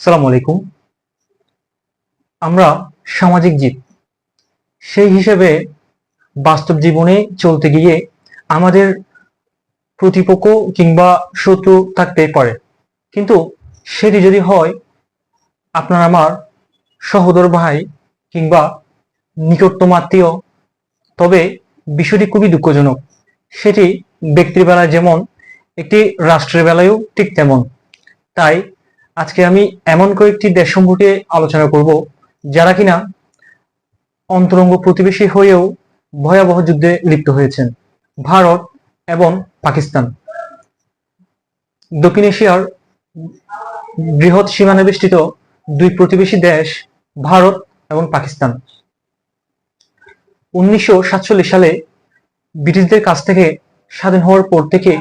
আসসালামু আলাইকুম। আমরা সামাজিক জীব, সেই হিসেবে বাস্তব জীবনে চলতে গিয়ে আমাদের প্রতিপক্ষ কিংবা শত্রু থাকতে পারে, কিন্তু সেটি যদি হয় আপনার আমার সহোদর ভাই কিংবা নিকটতম আত্মীয়, তবে বিষয়টি খুবই দুঃখজনক। সেটি ব্যক্তির বেলায় যেমন, একটি রাষ্ট্রের বেলায়ও ঠিক তেমন। তাই আজকে আমি এমন কয়েকটি দেশ সম্পর্কে আলোচনা করব যারা কিনা অন্তরঙ্গ প্রতিবেশী হয়েও ভয়াবহ যুদ্ধে লিপ্ত হয়েছেন। ভারত এবং পাকিস্তান দক্ষিণ এশিয়ার বৃহৎ সীমানা বেষ্টিত দুই প্রতিবেশী দেশ ভারত এবং পাকিস্তান। 1947 সালে ব্রিটিশদের কাছ থেকে স্বাধীন হওয়ার পর থেকে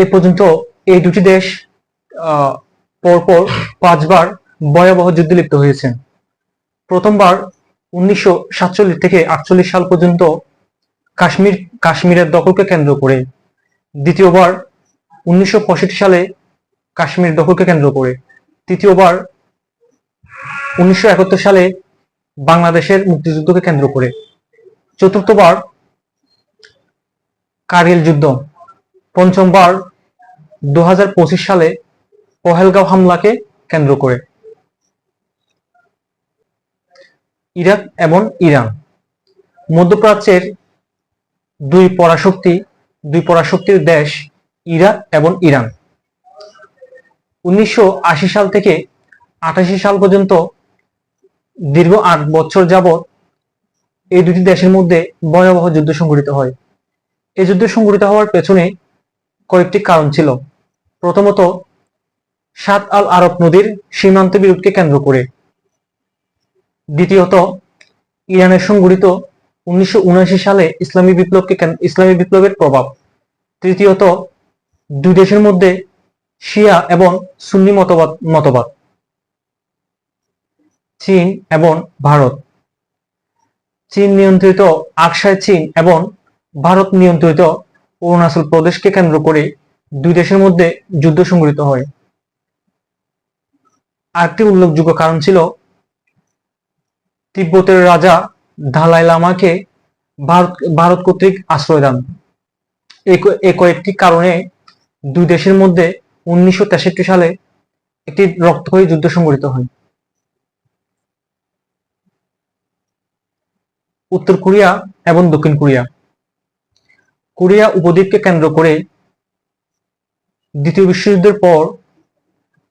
এ পর্যন্ত এই দুটি দেশ পরপর 5 বার ভয়াবহ যুদ্ধে লিপ্ত হয়েছেন। প্রথমবার 1947 থেকে 48 সাল পর্যন্ত কাশ্মীরের দখলকে কেন্দ্র করে, দ্বিতীয়বার 1965 সালে কাশ্মীর দখলকে কেন্দ্র করে, তৃতীয়বার 1971 সালে বাংলাদেশের মুক্তিযুদ্ধকে কেন্দ্র করে, চতুর্থবার কার্গিল যুদ্ধ, পঞ্চমবার 2025 সালে পহেলগাঁও হামলাকে কেন্দ্র করে। ইরাক এবং ইরান মধ্যপ্রাচ্যের দুই পরাশক্তির দেশ ইরাক এবং ইরান। 1980 সাল থেকে 88 সাল পর্যন্ত দীর্ঘ 8 বছর যাবৎ এই দুটি দেশের মধ্যে ভয়াবহ যুদ্ধ সংঘটিত হয়। এই যুদ্ধ সংঘটিত হওয়ার পেছনে কয়েকটি কারণ ছিল। প্রথমত, সাত আল আরব নদীর সীমান্ত বিরোধকে কেন্দ্র করে। দ্বিতীয়ত, ইরানের সংঘটিত 1979 সালে ইসলামী বিপ্লবের প্রভাব। তৃতীয়ত, দুই দেশের মধ্যে শিয়া এবং সুন্নি মতবাদ। চীন এবং ভারত। চীন নিয়ন্ত্রিত আকসাই চীন এবং ভারত নিয়ন্ত্রিত অরুণাচল প্রদেশকে কেন্দ্র করে দুই দেশের মধ্যে যুদ্ধ সংঘটিত হয়। আরেকটি উল্লেখযোগ্য কারণ ছিল তিব্বতের রাজা দালাই লামাকে ভারত কর্তৃক আশ্রয় দান। এই কয়েকটি কারণে দুই দেশের মধ্যে 1963 সালে একটি রক্তক্ষয়ী যুদ্ধ সংঘটিত হয়। উত্তর কোরিয়া এবং দক্ষিণ কোরিয়া। কোরিয়া উপদ্বীপকে কেন্দ্র করে দ্বিতীয় বিশ্বযুদ্ধের পর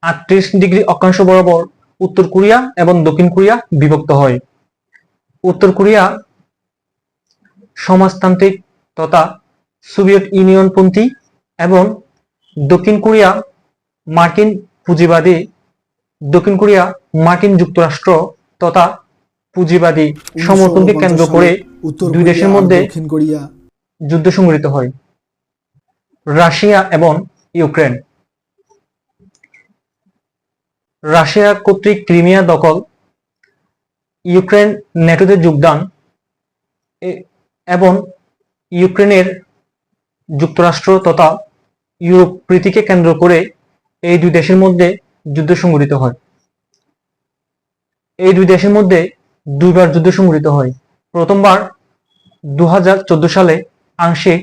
38 ডিগ্রি অক্ষাংশ বরাবর উত্তর কোরিয়া এবং দক্ষিণ কোরিয়া বিভক্ত হয়। উত্তর কোরিয়া সমাজতান্ত্রিক তথা সোভিয়েত ইউনিয়নপন্থী এবং দক্ষিণ কোরিয়া মার্কিন পুঁজিবাদী। দক্ষিণ কোরিয়া মার্কিন যুক্তরাষ্ট্র তথা পুঁজিবাদী সমর্থনকে কেন্দ্র করে দুই দেশের মধ্যে যুদ্ধ সংঘটিত হয়। রাশিয়া এবং ইউক্রেন। রাশিয়া কর্তৃক ক্রিমিয়া দখল, ইউক্রেন ন্যাটোতে যোগদান এবং ইউক্রেনের যুক্তরাষ্ট্র তথা ইউরোপ প্রীতিকে কেন্দ্র করে এই দুই দেশের মধ্যে যুদ্ধ সংঘটিত হয়। এই দুই দেশের মধ্যে দুইবার যুদ্ধ সংঘটিত হয়। প্রথমবার 2014 সালে আংশিক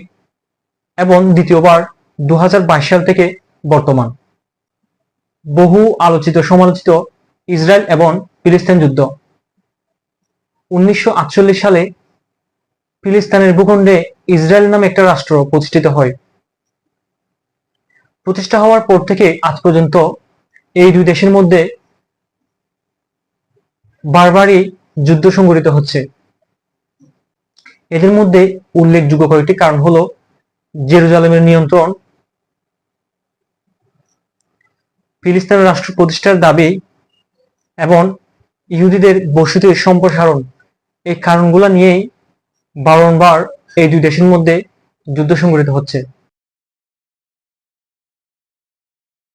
এবং দ্বিতীয়বার 2022 সাল থেকে বর্তমান। বহু আলোচিত সমালোচিত ইসরায়েল এবং ফিলিস্তিন যুদ্ধ। 1948 সালে ফিলিস্তিনের ভূখণ্ডে ইসরায়েল নামে একটা রাষ্ট্র প্রতিষ্ঠিত হয়। প্রতিষ্ঠা হওয়ার পর থেকে আজ পর্যন্ত এই দুই দেশের মধ্যে বারবারই যুদ্ধ সংঘটিত হচ্ছে। এদের মধ্যে উল্লেখযোগ্য কয়েকটি কারণ হলো জেরুজালেমের নিয়ন্ত্রণ, ফিলিস্তিন রাষ্ট্র প্রতিষ্ঠার দাবি এবং ইহুদিদের বসতির সম্প্রসারণ। এই কারণগুলো নিয়েই বারংবার এই দুই দেশের মধ্যে যুদ্ধ সংঘটিত হচ্ছে।